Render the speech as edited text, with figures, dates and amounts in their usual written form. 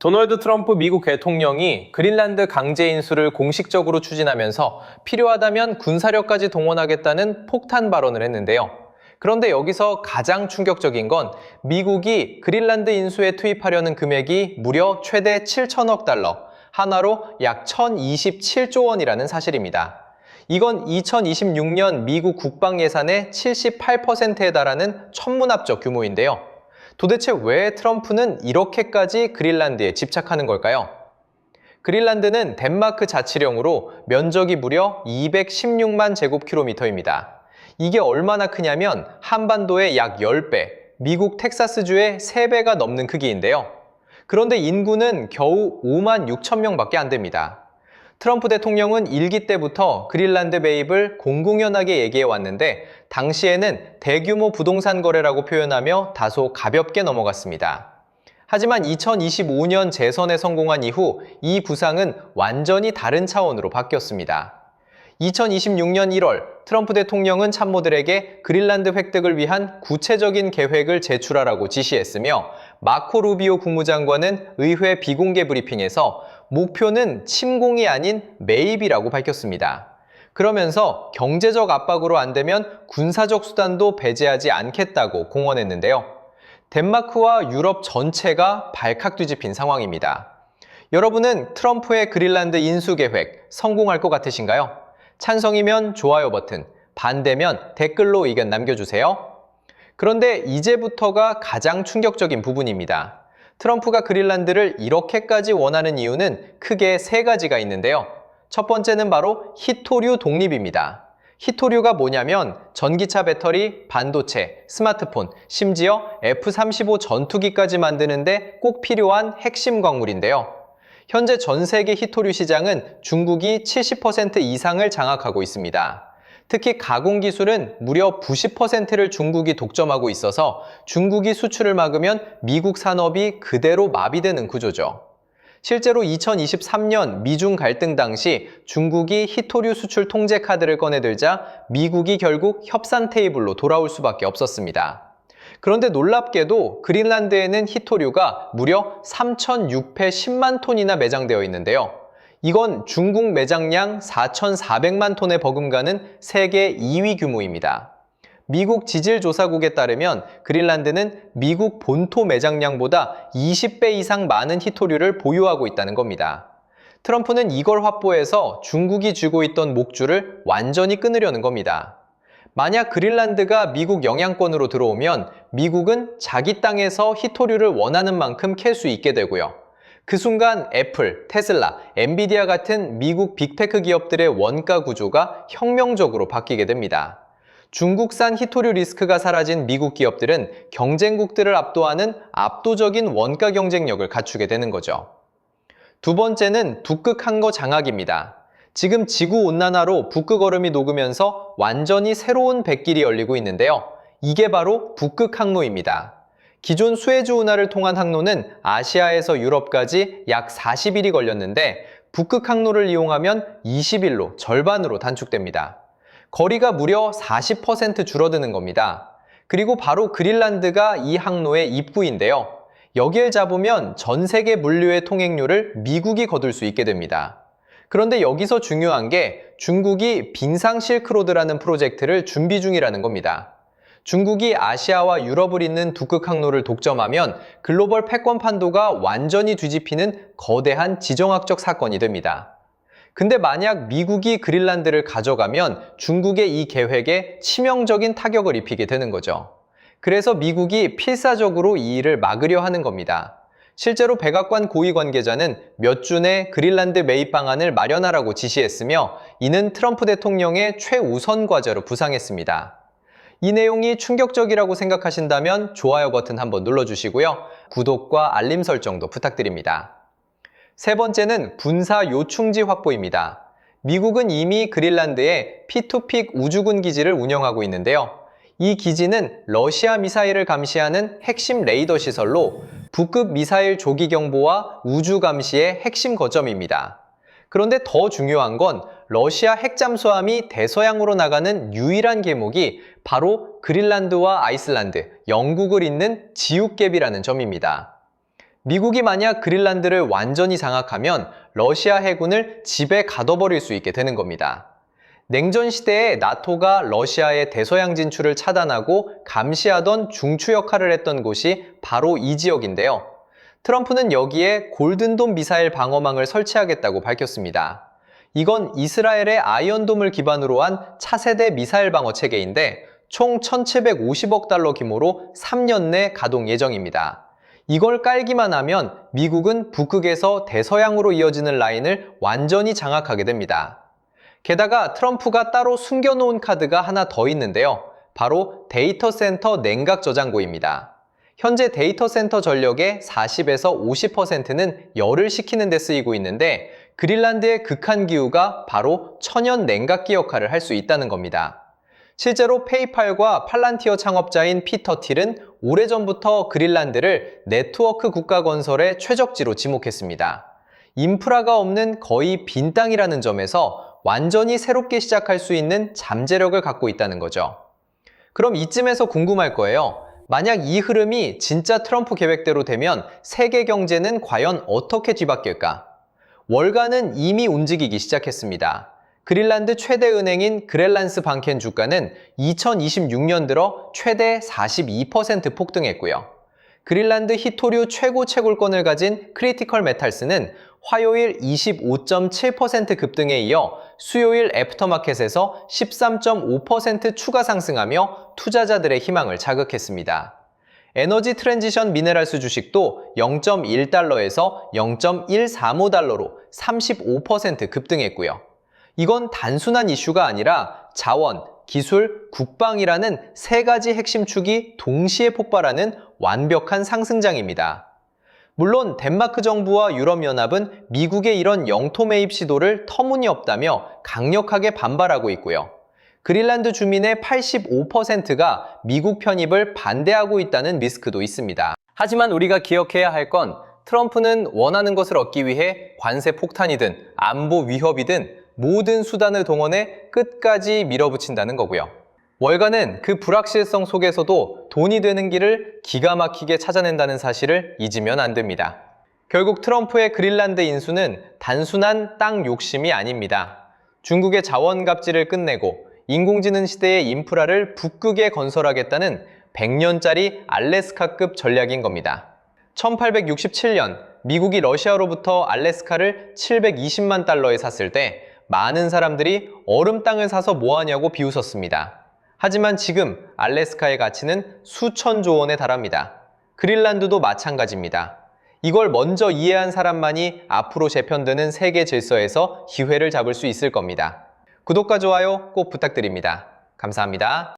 도널드 트럼프 미국 대통령이 그린란드 강제 인수를 공식적으로 추진하면서 필요하다면 군사력까지 동원하겠다는 폭탄 발언을 했는데요. 그런데 여기서 가장 충격적인 건 미국이 그린란드 인수에 투입하려는 금액이 무려 최대 7천억 달러, 하나로 약 1027조 원이라는 사실입니다. 이건 2026년 미국 국방 예산의 78%에 달하는 천문학적 규모인데요. 도대체 왜 트럼프는 이렇게까지 그린란드에 집착하는 걸까요? 그린란드는 덴마크 자치령으로 면적이 무려 216만 제곱킬로미터입니다. 이게 얼마나 크냐면 한반도의 약 10배, 미국 텍사스주의 3배가 넘는 크기인데요. 그런데 인구는 겨우 5만 6천 명밖에 안 됩니다. 트럼프 대통령은 일기 때부터 그린란드 매입을 공공연하게 얘기해 왔는데 당시에는 대규모 부동산 거래라고 표현하며 다소 가볍게 넘어갔습니다. 하지만 2025년 재선에 성공한 이후 이 구상은 완전히 다른 차원으로 바뀌었습니다. 2026년 1월 트럼프 대통령은 참모들에게 그린란드 획득을 위한 구체적인 계획을 제출하라고 지시했으며 마코 루비오 국무장관은 의회 비공개 브리핑에서 목표는 침공이 아닌 매입이라고 밝혔습니다. 그러면서 경제적 압박으로 안 되면 군사적 수단도 배제하지 않겠다고 공언했는데요. 덴마크와 유럽 전체가 발칵 뒤집힌 상황입니다. 여러분은 트럼프의 그린란드 인수 계획 성공할 것 같으신가요? 찬성이면 좋아요 버튼, 반대면 댓글로 의견 남겨주세요. 그런데 이제부터가 가장 충격적인 부분입니다. 트럼프가 그린란드를 이렇게까지 원하는 이유는 크게 3가지가 있는데요. 첫 번째는 바로 희토류 독립입니다. 희토류가 뭐냐면 전기차 배터리, 반도체, 스마트폰, 심지어 F-35 전투기까지 만드는데 꼭 필요한 핵심 광물인데요. 현재 전 세계 희토류 시장은 중국이 70% 이상을 장악하고 있습니다. 특히 가공 기술은 무려 90%를 중국이 독점하고 있어서 중국이 수출을 막으면 미국 산업이 그대로 마비되는 구조죠. 실제로 2023년 미중 갈등 당시 중국이 희토류 수출 통제 카드를 꺼내들자 미국이 결국 협상 테이블로 돌아올 수밖에 없었습니다. 그런데 놀랍게도 그린란드에는 희토류가 무려 3,610만 톤이나 매장되어 있는데요. 이건 중국 매장량 4,400만 톤에 버금가는 세계 2위 규모입니다. 미국 지질조사국에 따르면 그린란드는 미국 본토 매장량보다 20배 이상 많은 희토류를 보유하고 있다는 겁니다. 트럼프는 이걸 확보해서 중국이 쥐고 있던 목줄을 완전히 끊으려는 겁니다. 만약 그린란드가 미국 영향권으로 들어오면 미국은 자기 땅에서 희토류를 원하는 만큼 캘 수 있게 되고요. 그 순간 애플, 테슬라, 엔비디아 같은 미국 빅테크 기업들의 원가 구조가 혁명적으로 바뀌게 됩니다. 중국산 희토류 리스크가 사라진 미국 기업들은 경쟁국들을 압도하는 압도적인 원가 경쟁력을 갖추게 되는 거죠. 두 번째는 북극 항거 장악입니다. 지금 지구온난화로 북극 얼음이 녹으면서 완전히 새로운 백길이 열리고 있는데요. 이게 바로 북극 항로입니다. 기존 수에즈 운하를 통한 항로는 아시아에서 유럽까지 약 40일이 걸렸는데 북극 항로를 이용하면 20일로 절반으로 단축됩니다. 거리가 무려 40% 줄어드는 겁니다. 그리고 바로 그린란드가 이 항로의 입구인데요. 여길 잡으면 전 세계 물류의 통행료를 미국이 거둘 수 있게 됩니다. 그런데 여기서 중요한 게 중국이 빙상 실크로드라는 프로젝트를 준비 중이라는 겁니다. 중국이 아시아와 유럽을 잇는 북극 항로를 독점하면 글로벌 패권 판도가 완전히 뒤집히는 거대한 지정학적 사건이 됩니다. 근데 만약 미국이 그린란드를 가져가면 중국의 이 계획에 치명적인 타격을 입히게 되는 거죠. 그래서 미국이 필사적으로 이 일을 막으려 하는 겁니다. 실제로 백악관 고위 관계자는 몇 주 내 그린란드 매입 방안을 마련하라고 지시했으며 이는 트럼프 대통령의 최우선 과제로 부상했습니다. 이 내용이 충격적이라고 생각하신다면 좋아요 버튼 한번 눌러주시고요. 구독과 알림 설정도 부탁드립니다. 세 번째는 군사 요충지 확보입니다. 미국은 이미 그린란드에 피투픽 우주군 기지를 운영하고 있는데요. 이 기지는 러시아 미사일을 감시하는 핵심 레이더 시설로 북극 미사일 조기 경보와 우주 감시의 핵심 거점입니다. 그런데 더 중요한 건 러시아 핵잠수함이 대서양으로 나가는 유일한 개목이 바로 그린란드와 아이슬란드, 영국을 잇는 지육갭이라는 점입니다. 미국이 만약 그린란드를 완전히 장악하면 러시아 해군을 집에 가둬버릴 수 있게 되는 겁니다. 냉전 시대에 나토가 러시아의 대서양 진출을 차단하고 감시하던 중추 역할을 했던 곳이 바로 이 지역인데요. 트럼프는 여기에 골든돔 미사일 방어망을 설치하겠다고 밝혔습니다. 이건 이스라엘의 아이언돔을 기반으로 한 차세대 미사일 방어 체계인데 총 1,750억 달러 규모로 3년 내 가동 예정입니다. 이걸 깔기만 하면 미국은 북극에서 대서양으로 이어지는 라인을 완전히 장악하게 됩니다. 게다가 트럼프가 따로 숨겨놓은 카드가 하나 더 있는데요. 바로 데이터 센터 냉각 저장고입니다. 현재 데이터 센터 전력의 40에서 50%는 열을 식히는 데 쓰이고 있는데 그린란드의 극한 기후가 바로 천연 냉각기 역할을 할 수 있다는 겁니다. 실제로 페이팔과 팔란티어 창업자인 피터 틸은 오래전부터 그린란드를 네트워크 국가 건설의 최적지로 지목했습니다. 인프라가 없는 거의 빈 땅이라는 점에서 완전히 새롭게 시작할 수 있는 잠재력을 갖고 있다는 거죠. 그럼 이쯤에서 궁금할 거예요. 만약 이 흐름이 진짜 트럼프 계획대로 되면 세계 경제는 과연 어떻게 뒤바뀔까? 월가는 이미 움직이기 시작했습니다. 그린란드 최대 은행인 그렐란스 방켄 주가는 2026년 들어 최대 42% 폭등했고요. 그린란드 히토류 최고 채굴권을 가진 크리티컬 메탈스는 화요일 25.7% 급등에 이어 수요일 애프터마켓에서 13.5% 추가 상승하며 투자자들의 희망을 자극했습니다. 에너지 트랜지션 미네랄스 주식도 0.1달러에서 0.135달러로 35% 급등했고요. 이건 단순한 이슈가 아니라 자원, 기술, 국방이라는 세 가지 핵심 축이 동시에 폭발하는 완벽한 상승장입니다. 물론 덴마크 정부와 유럽연합은 미국의 이런 영토 매입 시도를 터무니없다며 강력하게 반발하고 있고요. 그린란드 주민의 85%가 미국 편입을 반대하고 있다는 리스크도 있습니다. 하지만 우리가 기억해야 할 건 트럼프는 원하는 것을 얻기 위해 관세 폭탄이든 안보 위협이든 모든 수단을 동원해 끝까지 밀어붙인다는 거고요. 월가는 그 불확실성 속에서도 돈이 되는 길을 기가 막히게 찾아낸다는 사실을 잊으면 안 됩니다. 결국 트럼프의 그린란드 인수는 단순한 땅 욕심이 아닙니다. 중국의 자원 갑질을 끝내고 인공지능 시대의 인프라를 북극에 건설하겠다는 100년짜리 알래스카급 전략인 겁니다. 1867년 미국이 러시아로부터 알래스카를 720만 달러에 샀을 때 많은 사람들이 얼음 땅을 사서 뭐하냐고 비웃었습니다. 하지만 지금 알래스카의 가치는 수천조 원에 달합니다. 그린란드도 마찬가지입니다. 이걸 먼저 이해한 사람만이 앞으로 재편되는 세계 질서에서 기회를 잡을 수 있을 겁니다. 구독과 좋아요 꼭 부탁드립니다. 감사합니다.